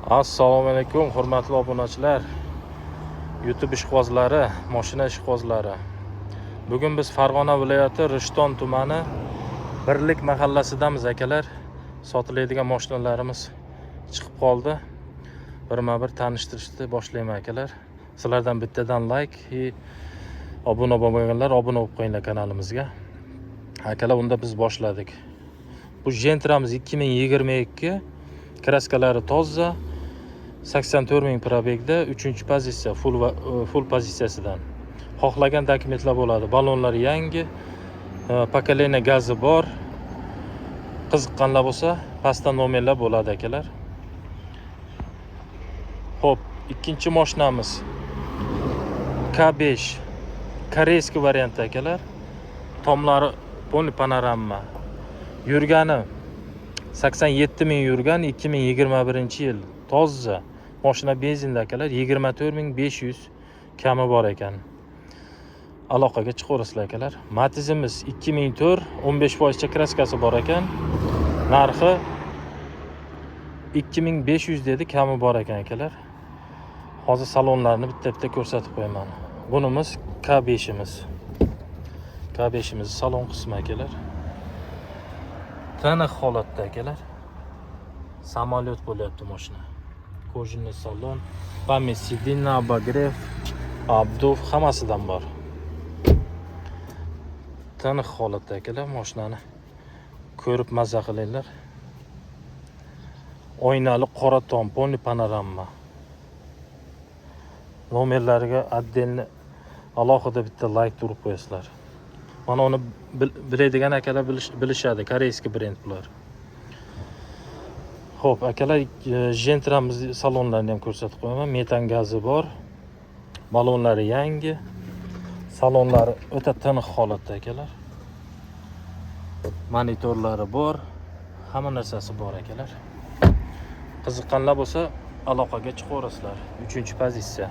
Assalomu alaykum hurmatli obunachilar, YouTube ishqibozlari, mashina ishqibozlari. Bugun biz Farg'ona viloyati Rishton tumani Birlik mahallasidamiz akalar. Sotiladigan mashinalarimiz chiqib qoldi. Birma-bir tanishtirishni boshlayman akalar. Sizlardan bittadan like, obuna bo'lmaganlar obuna bo'lib qo'yinglar kanalimizga. Akalar, unda biz boshladik. Bu Gentra'miz 2022, kraskalari toza, 84.000 probegda 3-pozitsiya, full pozitsiyasidan. Xohlagan dokumentlar bo'ladi. Balonlar yangi, pokoleniya gazi bor. Qiziqqanlar bo'lsa, pastda nomerlar bo'ladi akalar. Xo'p, ikkinchi mashinamiz K5 koreyskiy variant akalar. Tomlari poni panorama. Yurgani 87.000 yurgan, 2021-yil. Toza. Mashina benzinda akalar, 24.500 kami bor ekan. Aloqaga chiqaverasizlar akalar. Matizimiz 2004, 15% kraskasi bor ekan. Narxi 2500 dedi, kami bor ekan akalar. Hozir salonlarni bitta-bitta ko'rsatib qo'yaman. Bunimiz K5'imiz. K5'imiz salon qismi akalar. Tiniq holatda akalar. Samolyot bo'lyapti mashina. Kojinli salon, pamять sidina, обогрев, обдув hammasidan bor. Tiniq holatda akalar, mashinani ko'rib mazza qilinglar. Oynali qora tom, poni panorama. Nomerlariga отдельно alohida bitta like turib qo'yasizlar. Mana uni biladigan akalar bilishadi, koreyskiy brend bular. Xo'p, akalar, Gentra'miz salonlarini ham ko'rsatib qo'yaman. Metan gazi bor. Balonlari yangi. Salonlari o'ta tiniq holatda akalar. Monitorlari bor. Hamma narsasi bor akalar. Qiziqqanlar bo'lsa, aloqaga chiqaverasizlar. 3-pozitsiya.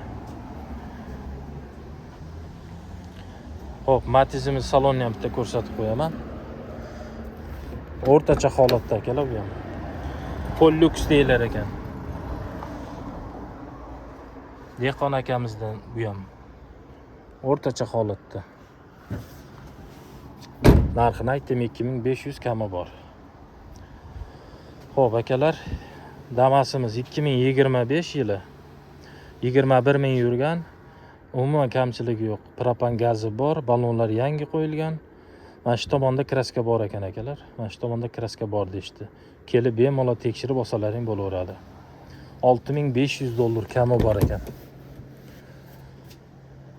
Xo'p, Matizimiz salonni ham bitta ko'rsatib qo'yaman. O'rtacha holatda akalar bu ham. Pollux deyilar ekan. Dehqon akamizdan bu ham. O'rtacha holatda. Narxini aytdim, 2500 kami bor. Xo'p akalar, Damasimiz 2025 yili. 21.000 yurgan. Umuman kamchiligi yo'q. Propan gazi bor, balonlar yangi qo'yilgan. Mana shu tomonda kraska bor ekan akalar. Mana shu tomonda kraska bor deydi. Kelib bemalol tekshirib olsalaring bo'laveradi. 6500 dollar kami bor ekan.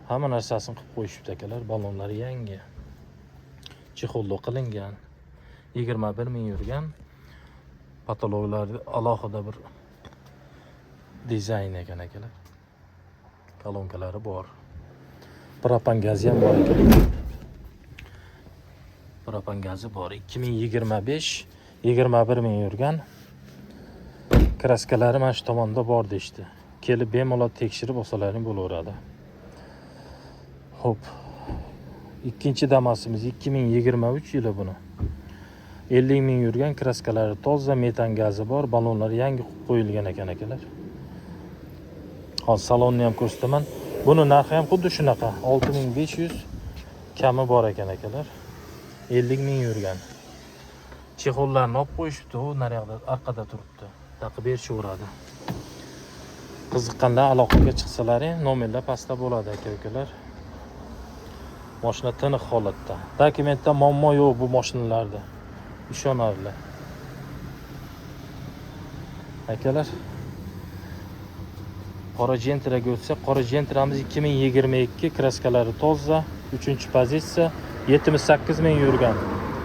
Hamma narsasini qilib qo'yishibdi akalar. Balonlari yangi. Chexollo qilingan. 21.000 yurgan. Patologlarni alohida bir dizayn ekan akalar. Kolonkalari bor. Propan gazi ham bor ekan. Propan gazi bor. 2025, 21.000 yurgan. Kraskalari mana shu tomonda bor deydi. Kelib bemalol tekshirib olsalaring bo'laveradi. Xo'p. Ikkinchi Damasimiz 2023 yili buni. 50.000 yurgan, kraskalari toza, metan gazi bor, balonlar yangi qo'yilgan ekan akalar. Hozir salonni ham ko'rsataman. Buni narxi ham xuddi shunaqa, 6500 kami bor ekan akalar. 50.000 yurgan. Chexollarni olib qo'yishibdi, u naryoqda orqada turibdi. Taqib berishaveradi. Qiziqqanlar aloqaga chiqsalaring, nomerlar pastda bo'ladi aka-ukalar. Mashina tiniq holatda. Dokumentda muammo yo'q bu mashinalarda. Ishonarli. Akalar, qora Gentra'ga o'tsak, qora Gentra'miz 2022, kraskalari toza, 3-pozitsiya, 78.000 yurgan.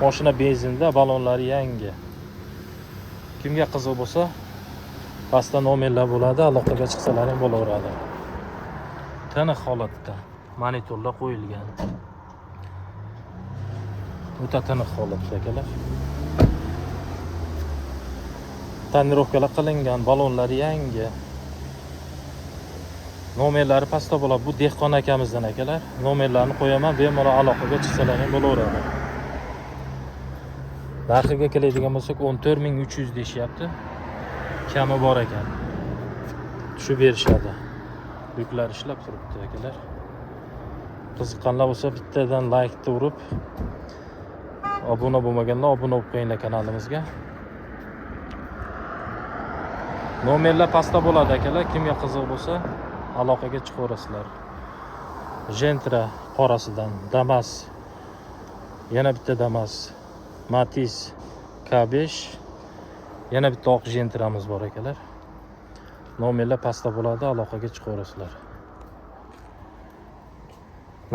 Mashina benzinda, balonlari yangi. Kimga qiziq bo'lsa, pastda nomerlar bo'ladi, aloqaga chiqsalaring bo'laveradi. Tiniq holatda, monitorlar qo'yilgan. O'ta tiniq holatda akalar. Tonirovkalar qilingan, balonlari yangi. Nomerlari pastda bo'ladi. Bu dehqon akamizdan akalar. Nomerlarni qo'yaman, bemalol aloqaga chiqsalaring bo'laveradi. Narxiga keladigan bo'lsak 14.300 deyishyapti. Kami bor ekan. shu berishadi. Buyuklar ishlab turibdi akalar. Qiziqqanlar bo'lsa bittadan like urib, obuna bo'lmaganlar obuna bo'lib qo'yinglar kanalimizga. Nomerlar pastda bo'ladi akalar. Kimga qiziq bo'lsa aloqaga chiqaverasizlar. Gentra qorasidan Damas, yana bitta Damas, Matiz K5, yana bitta oq Gentramiz bor akalar. Nomerlar pastda bo'ladi, aloqaga chiqaverasizlar.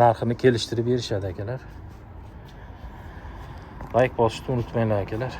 Narxini kelishtirib berishadi akalar. Like bosishni unutmanglar akalar.